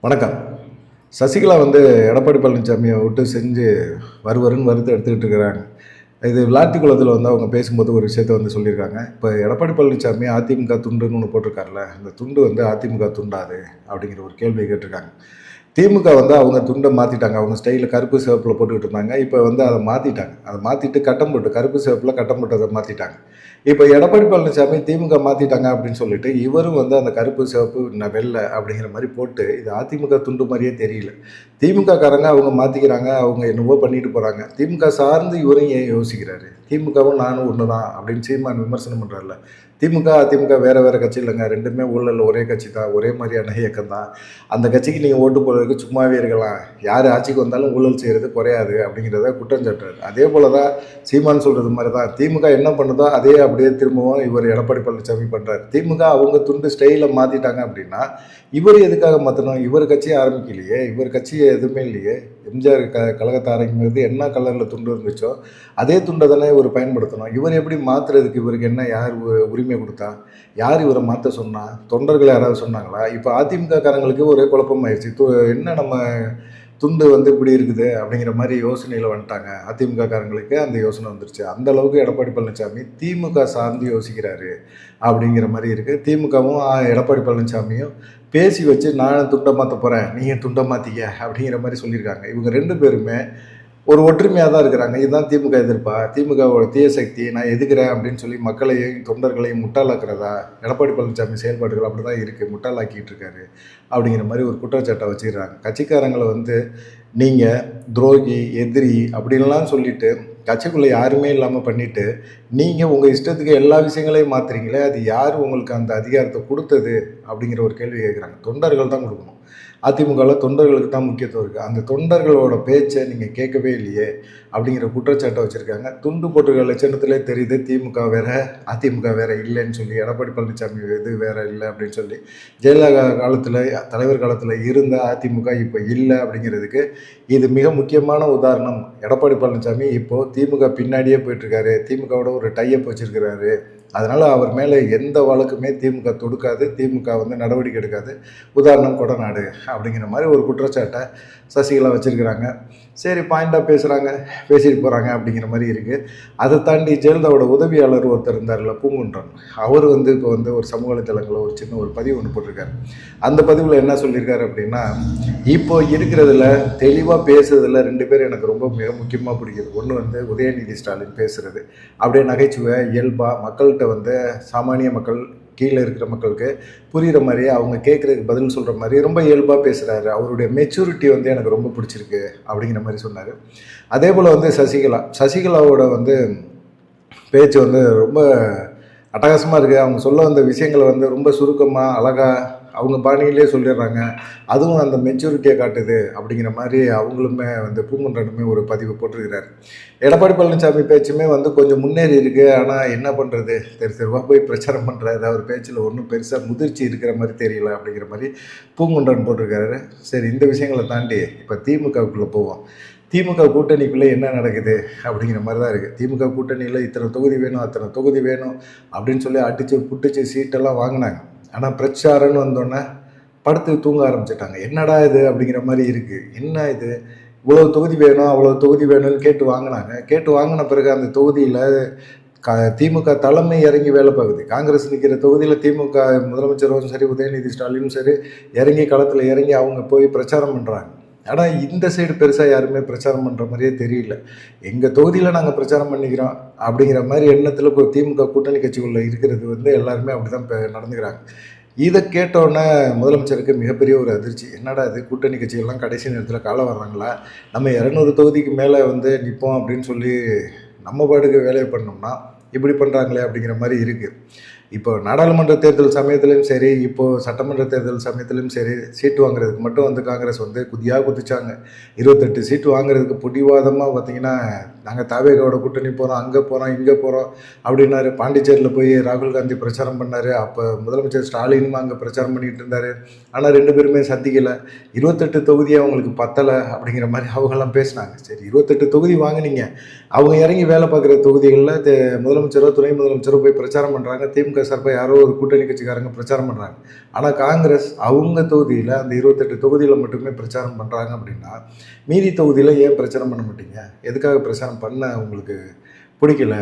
வணக்கம். சசிகலா வந்து எடப்பாடி பழனிசாமியை விட்டு செஞ்சு வருவருன்னு வறுத்து எடுத்துக்கிட்டு இருக்கிறாங்க. இது விளாத்திக்குளத்தில் வந்து அவங்க பேசும்போது ஒரு விஷயத்த வந்து சொல்லியிருக்காங்க. இப்போ எடப்பாடி பழனிசாமி அதிமுக துண்டுன்னு ஒன்று போட்டிருக்காருல, அந்த துண்டு வந்து அதிமுக துண்டாது அப்படிங்கிற ஒரு கேள்வியை கேட்டிருக்காங்க. திமுக வந்து அவங்க துண்டை மாற்றிட்டாங்க. அவங்க ஸ்டைலில் கருப்பு சிவப்பில் போட்டுக்கிட்டு இருந்தாங்க. இப்போ வந்து அதை மாற்றிட்டாங்க. அதை மாற்றிட்டு கட்டம் போட்டு கருப்பு சிவப்பில் கட்டம் போட்டு அதை மாற்றிட்டாங்க. இப்போ எடப்பாடி பழனிசாமி திமுக மாற்றிட்டாங்க அப்படின்னு சொல்லிட்டு இவரும் வந்து அந்த கருப்பு சிவப்பு வெள்ளை அப்படிங்கிற மாதிரி போட்டு இது அதிமுக துண்டு மாதிரியே தெரியல. திமுக காரங்க அவங்க மாற்றிக்கிறாங்க, அவங்க என்னவோ பண்ணிட்டு போகிறாங்க. திமுக சார்ந்து இவரும் ஏன் யோசிக்கிறாரு? திமுகவும் நானும் ஒன்று தான் அப்படின்னு சீமான் விமர்சனம் பண்ணுறாருல. திமுக அதிமுக வேறு வேறு கட்சி இல்லைங்க, ரெண்டுமே ஊழல் ஒரே கட்சி தான், ஒரே மாதிரியான இயக்கம் தான். அந்த கட்சிக்கு நீங்கள் ஓட்டு போடுறதுக்கு சும்மாவே இருக்கலாம், யார் ஆட்சிக்கு வந்தாலும் ஊழல் செய்கிறது குறையாது அப்படிங்கிறத குற்றம் சாட்டுறாரு. அதே போல் தான் சீமான் சொல்கிறது மாதிரி தான் திமுக என்ன பண்ணுதோ அதே அப்படியே திரும்பவும் இவர் எடப்பாடி பழனிசாமி பண்ணுறாரு. திமுக அவங்க துண்டு ஸ்டைலை மாற்றிட்டாங்க அப்படின்னா இவர் எதுக்காக மாற்றணும்? இவர் கட்சியை ஆரம்பிக்கலையே, இவர் கட்சியை எதுவுமே இல்லையே. எம்ஜிஆர் கழகத்தை ஆரம்பிக்கிறது என்ன கலரில் துண்டு இருந்துச்சோ அதே துண்டை தானே இவர் பயன்படுத்தணும். இவர் எப்படி மாற்றுறதுக்கு இவருக்கு என்ன யார் உரிமை கொடுத்தா? யார் இவரை மாற்ற சொன்னா? தொண்டர்கள் யாராவது சொன்னாங்களா? இப்போ அதிமுக காரங்களுக்கு ஒரே குழப்பமாயிருச்சு. என்ன நம்ம துண்டு வந்து இப்படி இருக்குது அப்படிங்கிற மாதிரி யோசனையில் வந்துட்டாங்க. அதிமுக காரங்களுக்கு அந்த யோசனை வந்துருச்சு. அந்த அளவுக்கு எடப்பாடி பழனிசாமி திமுக சார்ந்து யோசிக்கிறாரு அப்படிங்கிற மாதிரி இருக்குது. திமுகவும் எடப்பாடி பழனிசாமியும் பேசி வச்சு நான் துண்டை மாற்ற போகிறேன், நீங்கள் துண்டை மாற்றிக்க அப்படிங்கிற மாதிரி சொல்லியிருக்காங்க. இவங்க ரெண்டு பேருமே ஒரு ஒற்றுமையாக தான் இருக்கிறாங்க. இதுதான் திமுக எதிர்ப்பா? திமுகவோட தீய சக்தி நான் எதுக்குறேன் அப்படின்னு சொல்லி மக்களையும் தொண்டர்களையும் முட்டாளாக்குறதா? எடப்பாடி பழனிசாமி செயல்பாடுகள் அப்படி தான் இருக்குது, முட்டாளாக்கிட்டு இருக்காரு அப்படிங்கிற மாதிரி ஒரு குற்றச்சாட்டை வச்சுக்கிறாங்க. கட்சிக்காரங்களை வந்து நீங்கள் துரோகி எதிரி அப்படின்லாம் சொல்லிட்டு கட்சிக்குள்ளே யாருமே இல்லாமல் பண்ணிவிட்டு நீங்கள் உங்கள் இஷ்டத்துக்கு எல்லா விஷயங்களையும் மாற்றுறீங்களே, அது யார் உங்களுக்கு அந்த அதிகாரத்தை கொடுத்தது அப்படிங்கிற ஒரு கேள்வி கேட்குறாங்க. தொண்டர்கள் தான் கொடுக்கணும். அதிமுகவில் தொண்டர்களுக்கு தான் முக்கியத்துவம் இருக்குது. அந்த தொண்டர்களோட பேச்சை நீங்கள் கேட்கவே இல்லையே அப்படிங்கிற குற்றச்சாட்டை வச்சுருக்காங்க. துண்டு போட்டுக்கிற லட்சணத்திலே தெரியுது திமுக வேறு அதிமுக வேறு இல்லைன்னு சொல்லி, எடப்பாடி பழனிசாமி இது வேறு இல்லை அப்படின்னு சொல்லி. ஜெயலலிதா காலத்தில் தலைவர் காலத்தில் இருந்த அதிமுக இப்போ இல்லை அப்படிங்கிறதுக்கு இது மிக முக்கியமான உதாரணம். எடப்பாடி பழனிசாமி இப்போது திமுக பின்னாடியே போயிட்டுருக்காரு, திமுகவோட ஒரு டைஅப் வச்சுருக்கிறாரு. அதனால் அவர் மேலே எந்த வழக்குமே திமுக தொடுக்காது, திமுக வந்து நடவடிக்கை எடுக்காது. உதாரணம் கொடநாடு அப்படிங்கிற மாதிரி ஒரு குற்றச்சாட்டை சசிகலா வச்சுருக்கிறாங்க. சரி, பாயிண்டாக பேசுகிறாங்க, பேசிட்டு போகிறாங்க அப்படிங்கிற மாதிரி இருக்குது. அதை தாண்டி ஜெயலலிதாவோட உதவியாளர் ஒருத்தர் இருந்தார்ல, பூங்குன்றன், அவர் வந்து இப்போ வந்து ஒரு சமூக வலைத்தளங்களில் ஒரு சின்ன ஒரு பதிவு ஒன்று போட்டிருக்காரு. அந்த பதிவில் என்ன சொல்லியிருக்காரு அப்படின்னா, இப்போ இருக்கிறதுல தெளிவாக பேசுறதுல ரெண்டு பேர் எனக்கு ரொம்ப மிக முக்கியமாக பிடிக்குது. ஒன்று வந்து உதயநிதி ஸ்டாலின் பேசுகிறது அப்படியே நகைச்சுவை இயல்பாக மக்கள்கிட்ட வந்து சாமானிய மக்கள் கீழே இருக்கிற மக்களுக்கு புரிகிற மாதிரியே அவங்க கேட்குறதுக்கு பதில் சொல்கிற மாதிரி ரொம்ப இயல்பாக பேசுகிறாரு. அவருடைய மெச்சூரிட்டி வந்து எனக்கு ரொம்ப பிடிச்சிருக்கு அப்படிங்கிற மாதிரி சொன்னார். அதே போல் வந்து சசிகலாவோட வந்து பேச்சு வந்து ரொம்ப அட்டகாசமாக இருக்குது. அவங்க சொல்ல வந்த விஷயங்களை வந்து ரொம்ப சுருக்கமாக அழகாக அவங்க பாணியிலே சொல்லிடுறாங்க. அதுவும் அந்த மெச்சூரிட்டியை காட்டுது அப்படிங்கிற மாதிரி அவங்களுமே வந்து பூங்குன்றனுமே ஒரு பதிவு போட்டிருக்கிறார். எடப்பாடி பழனிசாமி பேச்சுமே வந்து கொஞ்சம் முன்னேறி இருக்குது. ஆனால் என்ன பண்ணுறது, தெருவாக போய் பிரச்சாரம் பண்ணுறாரு. அவர் பேச்சில் ஒன்றும் பெருசாக முதிர்ச்சி இருக்கிற மாதிரி தெரியல அப்படிங்கிற மாதிரி பூங்குன்றன் போட்டிருக்காரு. சரி, இந்த விஷயங்களை தாண்டி இப்போ திமுகவுக்குள்ளே போவோம். திமுக கூட்டணிக்குள்ளே என்ன நடக்குது அப்படிங்கிற மாதிரி தான் இருக்குது. திமுக கூட்டணியில் இத்தனை தொகுதி வேணும், அத்தனை தொகுதி வேணும் அப்படின்னு சொல்லி அடித்து புட்டிச்சு சீட்டெல்லாம் வாங்கினாங்க. ஆனால் பிரச்சாரம்னு வந்தோடனே படுத்து தூங்க ஆரம்பிச்சிட்டாங்க. என்னடா இது அப்படிங்கிற மாதிரி இருக்குது. என்ன இது, இவ்வளோ தொகுதி வேணும் அவ்வளோ தொகுதி வேணும்னு கேட்டு வாங்கினாங்க. கேட்டு வாங்கின பிறகு அந்த தொகுதியில் திமுக தலைமை இறங்கி வேலை பார்க்குது. காங்கிரஸ் நிற்கிற தொகுதியில் திமுக முதலமைச்சரும் சரி உதயநிதி ஸ்டாலினும் சரி இறங்கி களத்தில் இறங்கி அவங்க போய் பிரச்சாரம் பண்ணுறாங்க. ஆனால் இந்த சைடு பெருசாக யாருமே பிரச்சாரம் பண்ணுற மாதிரியே தெரியல. எங்கள் தொகுதியில் நாங்கள் பிரச்சாரம் பண்ணிக்கிறோம் அப்படிங்கிற மாதிரி எண்ணத்தில் இப்போ திமுக கூட்டணி கட்சிகளில் இருக்கிறது வந்து எல்லாருமே அப்படி தான் நடந்துக்கிறாங்க. இதை கேட்டோன்னே முதலமைச்சருக்கு மிகப்பெரிய ஒரு அதிர்ச்சி. என்னடா இது, கூட்டணி கட்சிகள்லாம் கடைசி நேரத்தில் காலம் வர்றாங்களா, நம்ம 200 தொகுதிக்கு மேலே வந்து நிற்போம் அப்படின்னு சொல்லி நம்ம பாட்டுக்கு வேலையை பண்ணோம்னா இப்படி பண்ணுறாங்களே அப்படிங்கிற மாதிரி இருக்குது. இப்போ நாடாளுமன்ற தேர்தல் சமயத்துலையும் சரி, இப்போது சட்டமன்ற தேர்தல் சமயத்துலையும் சரி, சீட்டு வாங்குறதுக்கு மட்டும் வந்து காங்கிரஸ் வந்து குதிச்சாங்க. 28 சீட்டு வாங்குறதுக்கு பிடிவாதமாக பார்த்திங்கன்னா, நாங்கள் தாவேகாவோட கூட்டணி போகிறோம், அங்கே போகிறோம், இங்கே போகிறோம் அப்படின்னாரு. பாண்டிச்சேரியில் போய் ராகுல் காந்தி பிரச்சாரம் பண்ணார். அப்போ முதலமைச்சர் ஸ்டாலினும் அங்கே பிரச்சாரம் பண்ணிகிட்டு இருந்தார். ஆனால் ரெண்டு பேருமே சந்திக்கலை. 28 தொகுதி அவங்களுக்கு பத்தலை அப்படிங்கிற மாதிரி அவங்கெல்லாம் பேசினாங்க. சரி, 28 தொகுதி வாங்கினீங்க, அவங்க இறங்கி வேலை பார்க்குற தொகுதிகளில் முதலமைச்சரோ துணை முதலமைச்சரோ போய் பிரச்சாரம் பண்ணுறாங்க. திமுக திமுக சார்பாக யாரோ ஒரு கூட்டணி கட்சிக்காரங்க பிரச்சாரம் பண்ணுறாங்க. ஆனால் காங்கிரஸ் அவங்க தொகுதியில் அந்த 28 தொகுதியில் மட்டுமே பிரச்சாரம் பண்ணுறாங்க அப்படின்னா, மீதி தொகுதியில் ஏன் பிரச்சாரம் பண்ண மாட்டீங்க, எதுக்காக பிரச்சாரம் பண்ண உங்களுக்கு பிடிக்கல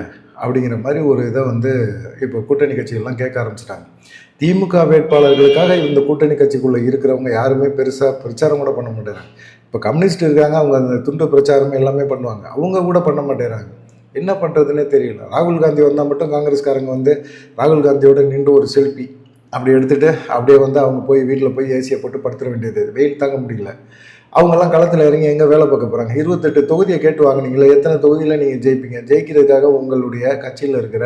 அப்படிங்கிற மாதிரி ஒரு இதை வந்து இப்போ கூட்டணி கட்சிகள்லாம் கேட்க ஆரம்பிச்சிட்டாங்க. திமுக வேட்பாளர்களுக்காக இந்த கூட்டணி கட்சிக்குள்ளே இருக்கிறவங்க யாருமே பெருசாக பிரச்சாரம் கூட பண்ண மாட்டேறாங்க. இப்போ கம்யூனிஸ்ட் இருக்காங்க, அவங்க அந்த துண்டு பிரச்சாரம் எல்லாமே பண்ணுவாங்க, அவங்க கூட பண்ண மாட்டேறாங்க. என்ன பண்ணுறதுனே தெரியல. ராகுல் காந்தி வந்தால் மட்டும் காங்கிரஸ்காரங்க வந்து ராகுல் காந்தியோட நின்று ஒரு செல்ஃபி அப்படி எடுத்துகிட்டு அப்படியே வந்து அவங்க போய் வீட்டில் போய் ஏசியை போட்டு படுத்துட வேண்டியது, வெயில் தாங்க முடியல. அவங்கெல்லாம் களத்தில் இறங்கி எங்கே வேலை பார்க்க போகிறாங்க? 28 தொகுதியை கேட்டு வாங்கினீங்களே, எத்தனை தொகுதியில் நீங்கள் ஜெயிப்பீங்க? ஜெயிக்கிறதுக்காக உங்களுடைய கட்சியில் இருக்கிற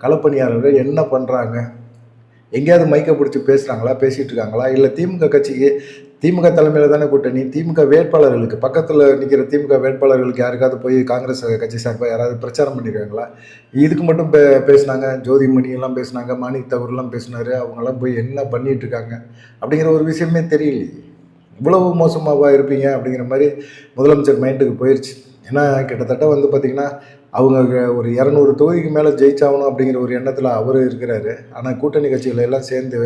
களப்பணியாளர்கள் என்ன பண்ணுறாங்க? எங்கேயாவது மைக்கை பிடிச்சி பேசுகிறாங்களா, பேசிகிட்டு இருக்காங்களா? இல்லை திமுக கட்சிக்கு, திமுக தலைமையில் தானே கூட்டணி, திமுக வேட்பாளர்களுக்கு பக்கத்தில் நிற்கிற திமுக வேட்பாளர்களுக்கு யாருக்காவது போய் காங்கிரஸ் கட்சி சார்பாக யாராவது பிரச்சாரம் பண்ணியிருக்காங்களா? இதுக்கு மட்டும் பேசினாங்க. ஜோதிமணியெல்லாம் பேசினாங்க, மாணிக் தவறுலாம் பேசினார். அவங்கெல்லாம் போய் என்ன பண்ணிகிட்டு இருக்காங்க அப்படிங்கிற ஒரு விஷயமே தெரியலையே. இவ்வளவு மோசமாக இருப்பீங்க அப்படிங்கிற மாதிரி முதலமைச்சர் மைண்டுக்கு போயிடுச்சு. ஏன்னா கிட்டத்தட்ட வந்து பார்த்திங்கன்னா அவங்க ஒரு 200 தொகுதிக்கு மேலே ஜெயிச்சாகணும் அப்படிங்கிற ஒரு எண்ணத்தில் அவர் இருக்கிறாரு. ஆனால் கூட்டணி கட்சிகள் எல்லாம் சேர்ந்து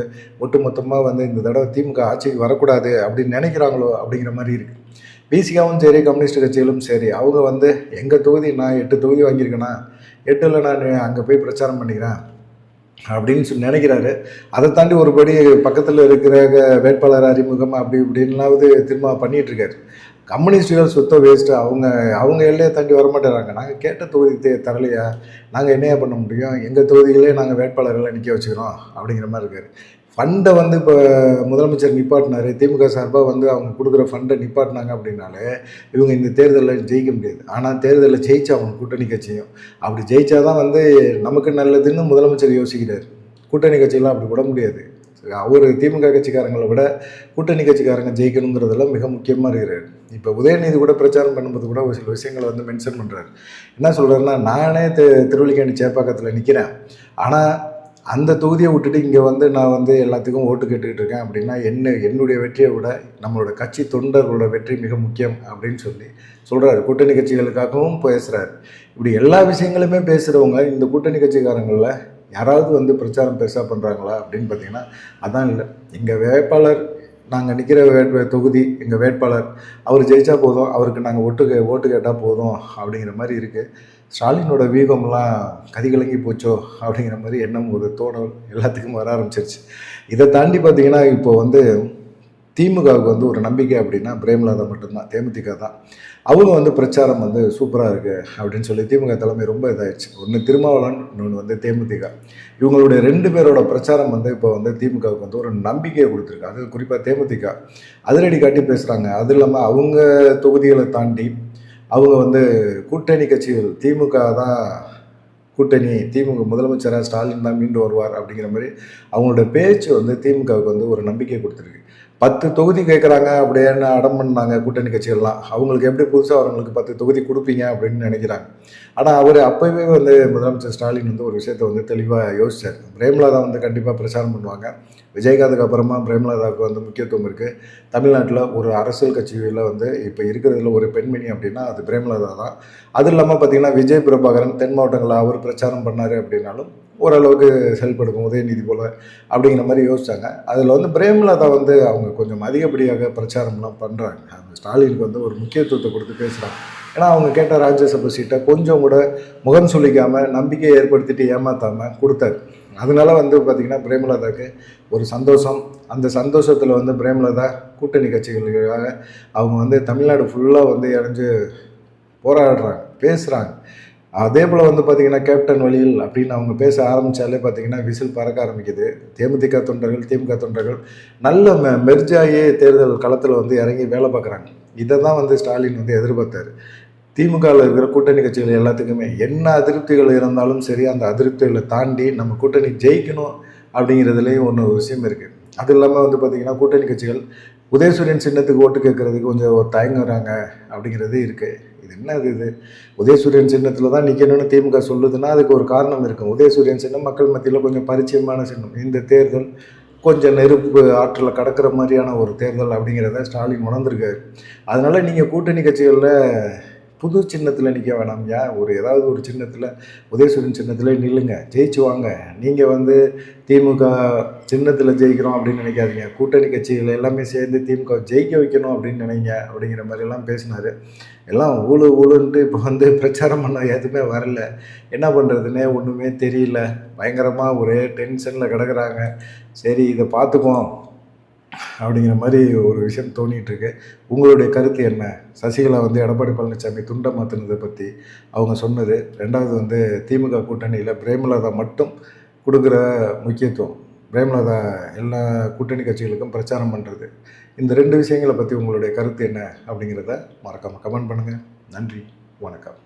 ஒட்டுமொத்தமாக வந்து இந்த தடவை திமுக ஆட்சிக்கு வரக்கூடாது அப்படின்னு நினைக்கிறாங்களோ அப்படிங்கிற மாதிரி இருக்குது. பிசிகாவும் சரி, கம்யூனிஸ்ட் கட்சிகளும் சரி, அவங்க வந்து எங்கள் தொகுதி, நான் 8 தொகுதி வாங்கியிருக்கேன்னா 8ல் நான் அங்கே போய் பிரச்சாரம் பண்ணிக்கிறேன் அப்படின்னு சொல்லி நினைக்கிறாரு. அதை தாண்டி ஒருபடி பக்கத்தில் இருக்கிற வேட்பாளர் அறிமுகம் அப்படி இப்படின்னாவது திரும்ப பண்ணிகிட்டு இருக்காரு. கம்யூனிஸ்டுகள் சுத்தம் வேஸ்ட்டு. அவங்க எல்லையை தாண்டி வரமாட்டேறாங்க. நாங்கள் கேட்ட தொகுதி தரலையா, நாங்கள் என்னையா பண்ண முடியும், எங்கள் தொகுதிகளே நாங்கள் வேட்பாளர்களை நிற்க வச்சுக்கிறோம் அப்படிங்கிற மாதிரி இருக்கார். ஃபண்டை வந்து இப்போ முதலமைச்சர் நிப்பாட்டினார், திமுக சார்பாக வந்து அவங்க கொடுக்குற ஃபண்டை நிப்பாட்டினாங்க அப்படின்னாலே இவங்க இந்த தேர்தலில் ஜெயிக்க முடியாது. ஆனால் தேர்தலில் ஜெயிச்சா அவங்க கூட்டணி கட்சியும் அப்படி ஜெயிச்சா தான் வந்து நமக்கு நல்லதுன்னு முதலமைச்சர் யோசிக்கிறார். கூட்டணி கட்சியெல்லாம் அப்படி விட முடியாது. அவர் திமுக கட்சிக்காரங்களை விட கூட்டணி கட்சிக்காரங்க ஜெயிக்கணுங்கிறதெல்லாம் மிக முக்கியமாக இருக்கிறார். இப்போ உதயநிதி கூட பிரச்சாரம் பண்ணும்போது கூட ஒரு சில விஷயங்களை வந்து மென்ஷன் பண்ணுறாரு. என்ன சொல்கிறாருன்னா, நானே திருவல்லிக்கேணி சேப்பாக்கத்தில் நிற்கிறேன், ஆனால் அந்த தொகுதியை விட்டுட்டு இங்கே வந்து நான் வந்து எல்லாத்துக்கும் ஓட்டு கேட்டுக்கிட்டு இருக்கேன் அப்படின்னா என்னுடைய வெற்றியை விட நம்மளோட கட்சி தொண்டர்களோட வெற்றி மிக முக்கியம் அப்படின்னு சொல்கிறாரு. கூட்டணி கட்சிகளுக்காகவும் பேசுகிறாரு. இப்படி எல்லா விஷயங்களுமே பேசுகிறவங்க இந்த கூட்டணி கட்சிக்காரங்களில் யாராவது வந்து பிரச்சாரம் பெருசாக பண்ணுறாங்களா அப்படின்னு பார்த்தீங்கன்னா அதான் இல்லை. எங்கள் வேட்பாளர், நாங்கள் நிற்கிற தொகுதி, எங்கள் வேட்பாளர் அவர் ஜெயித்தா போதும், அவருக்கு நாங்கள் ஓட்டு கேட்டால் போதும் அப்படிங்கிற மாதிரி இருக்குது. ஸ்டாலினோட வீகம்லாம் கதிகலங்கி போச்சோ அப்படிங்கிற மாதிரி எண்ணம், ஒரு தோணல் எல்லாத்துக்கும் வர ஆரம்பிச்சிருச்சு. இதை தாண்டி பார்த்திங்கன்னா இப்போ வந்து திமுகவுக்கு வந்து ஒரு நம்பிக்கை அப்படின்னா பிரேமலதா மட்டும்தான், தேமுதிக தான். அவங்க வந்து பிரச்சாரம் வந்து சூப்பராக இருக்குது அப்படின்னு சொல்லி திமுக தலைமை ரொம்ப இதாகிடுச்சு. ஒன்று திருமாவளவன், இன்னொன்று வந்து தேமுதிக. இவங்களுடைய 2 பேரோட பிரச்சாரம் வந்து இப்போ வந்து திமுகவுக்கு வந்து ஒரு நம்பிக்கையை கொடுத்துருக்கு. அது குறிப்பாக தேமுதிக அதிரடி காட்டி பேசுகிறாங்க. அது இல்லாமல் அவங்க தொகுதிகளை தாண்டி அவங்க வந்து கூட்டணி கட்சிகள், திமுக தான் கூட்டணி, திமுக முதலமைச்சராக ஸ்டாலின் தான் மீண்டு வருவார் அப்படிங்கிற மாதிரி அவங்களோட பேச்சு வந்து திமுகவுக்கு வந்து ஒரு நம்பிக்கை கொடுத்துருக்கு. 10 தொகுதி கேட்குறாங்க அப்படின்னு அடம் பண்ணாங்க கூட்டணி கட்சிகள்லாம். அவங்களுக்கு எப்படி புதுசாக அவங்களுக்கு 10 தொகுதி கொடுப்பீங்க அப்படின்னு நினைக்கிறாங்க. ஆனால் அவர் அப்போவே வந்து முதலமைச்சர் ஸ்டாலின் வந்து ஒரு விஷயத்தை வந்து தெளிவாக யோசிச்சார். பிரேமலதா வந்து கண்டிப்பாக பிரச்சாரம் பண்ணுவாங்க. விஜயகாந்துக்கு அப்புறமா பிரேமலதாவுக்கு வந்து முக்கியத்துவம் இருக்குது. தமிழ்நாட்டில் ஒரு அரசியல் கட்சியில் வந்து இப்போ இருக்கிறதுல ஒரு பெண்மணி அப்படின்னா அது பிரேமலதா தான். அது இல்லாமல் பார்த்திங்கன்னா விஜய் பிரபாகரன் தென் மாவட்டங்களில் அவர் பிரச்சாரம் பண்ணார் அப்படின்னாலும் ஓரளவுக்கு செயல்படுக்கும் உதயநிதி போல் அப்படிங்கிற மாதிரி யோசித்தாங்க. அதில் வந்து பிரேமலதா வந்து அவங்க கொஞ்சம் அதிகப்படியாக பிரச்சாரம்லாம் பண்ணுறாங்க. அந்த ஸ்டாலினுக்கு வந்து ஒரு முக்கியத்துவத்தை கொடுத்து பேசுகிறாங்க. ஏன்னா அவங்க கேட்ட ராஜ்யசபா சீட்டை கொஞ்சம் கூட முகம் சொல்லிக்காமல் நம்பிக்கையை ஏற்படுத்திட்டு ஏமாற்றாமல் கொடுத்தாரு. அதனால வந்து பார்த்திங்கன்னா பிரேமலதாவுக்கு ஒரு சந்தோஷம். அந்த சந்தோஷத்தில் வந்து பிரேமலதா கூட்டணி கட்சிகளுக்காக அவங்க வந்து தமிழ்நாடு ஃபுல்லாக வந்து இறஞ்சி போராடுறாங்க, பேசுகிறாங்க. அதே போல் வந்து பார்த்திங்கன்னா கேப்டன் வழியில் அப்படின்னு அவங்க பேச ஆரம்பித்தாலே பார்த்திங்கன்னா விசில் பறக்க ஆரம்பிக்குது. தேமுதிக தொண்டர்கள், திமுக தொண்டர்கள் நல்ல மெர்ஜாயே தேர்தல் களத்தில் வந்து இறங்கி வேலை பார்க்குறாங்க. இதை தான் வந்து ஸ்டாலின் வந்து எதிர்பார்த்தார். திமுகவில் இருக்கிற கூட்டணி கட்சிகள் எல்லாத்துக்குமே என்ன அதிருப்திகள் இருந்தாலும் சரி, அந்த அதிருப்திகளை தாண்டி நம்ம கூட்டணி ஜெயிக்கணும் அப்படிங்கிறதுலேயும் ஒன்று விஷயம் இருக்குது. அது இல்லாமல் வந்து பார்த்திங்கன்னா கூட்டணி கட்சிகள் உதயசூரியன் சின்னத்துக்கு ஓட்டு கேட்குறதுக்கு கொஞ்சம் தயங்குறாங்க அப்படிங்கிறது இருக்குது. இது என்ன இது, உதயசூரியன் சின்னத்தில் தான் நிற்கணும்னு திமுக சொல்லுதுன்னா அதுக்கு ஒரு காரணம் இருக்கும். உதயசூரியன் சின்னம் மக்கள் மத்தியில் கொஞ்சம் பரிச்சயமான சின்னம். இந்த தேர்தல் கொஞ்சம் நெருப்பு ஆற்றில் கடக்கிற மாதிரியான ஒரு தேர்தல் அப்படிங்கிறத ஸ்டாலின் உணர்ந்திருக்காரு. அதனால் நீங்கள் கூட்டணி கட்சிகளில் புது சின்னத்தில் நிற்க வேணாம். ஏன் ஏதாவது ஒரு சின்னத்தில், உதயசூரியன் சின்னத்தில் நில்லுங்க, ஜெயிச்சு வாங்க. நீங்கள் வந்து திமுக சின்னத்தில் ஜெயிக்கிறோம் அப்படின்னு நினைக்காதீங்க. கூட்டணி கட்சிகள் எல்லாமே சேர்ந்து திமுக ஜெயிக்க வைக்கணும் அப்படின்னு நினைங்க அப்படிங்கிற மாதிரிலாம் பேசினார். எல்லாம் ஊழுன்ட்டு இப்போ வந்து பிரச்சாரம் பண்ண எதுவுமே வரல. என்ன பண்ணுறதுன்னே ஒன்றுமே தெரியல. பயங்கரமாக ஒரே டென்ஷனில் கிடக்குறாங்க. சரி, இதை பார்த்துக்குவோம் அப்படிங்கிற மாதிரி ஒரு விஷயம் தோணிகிட்ருக்கு. உங்களுடைய கருத்து என்ன? சசிகலா வந்து எடப்பாடி பழனிசாமி துண்டை மாற்றினதை பற்றி அவங்க சொன்னது. ரெண்டாவது வந்து திமுக கூட்டணியில் பிரேமலதா மட்டும் கொடுக்குற முக்கியத்துவம், பிரேமலதா எல்லா கூட்டணி கட்சிகளுக்கும் பிரச்சாரம் பண்ணுறது, இந்த 2 விஷயங்களை பற்றி உங்களுடைய கருத்து என்ன அப்படிங்கிறத மறக்காமல் கமெண்ட் பண்ணுங்கள். நன்றி, வணக்கம்.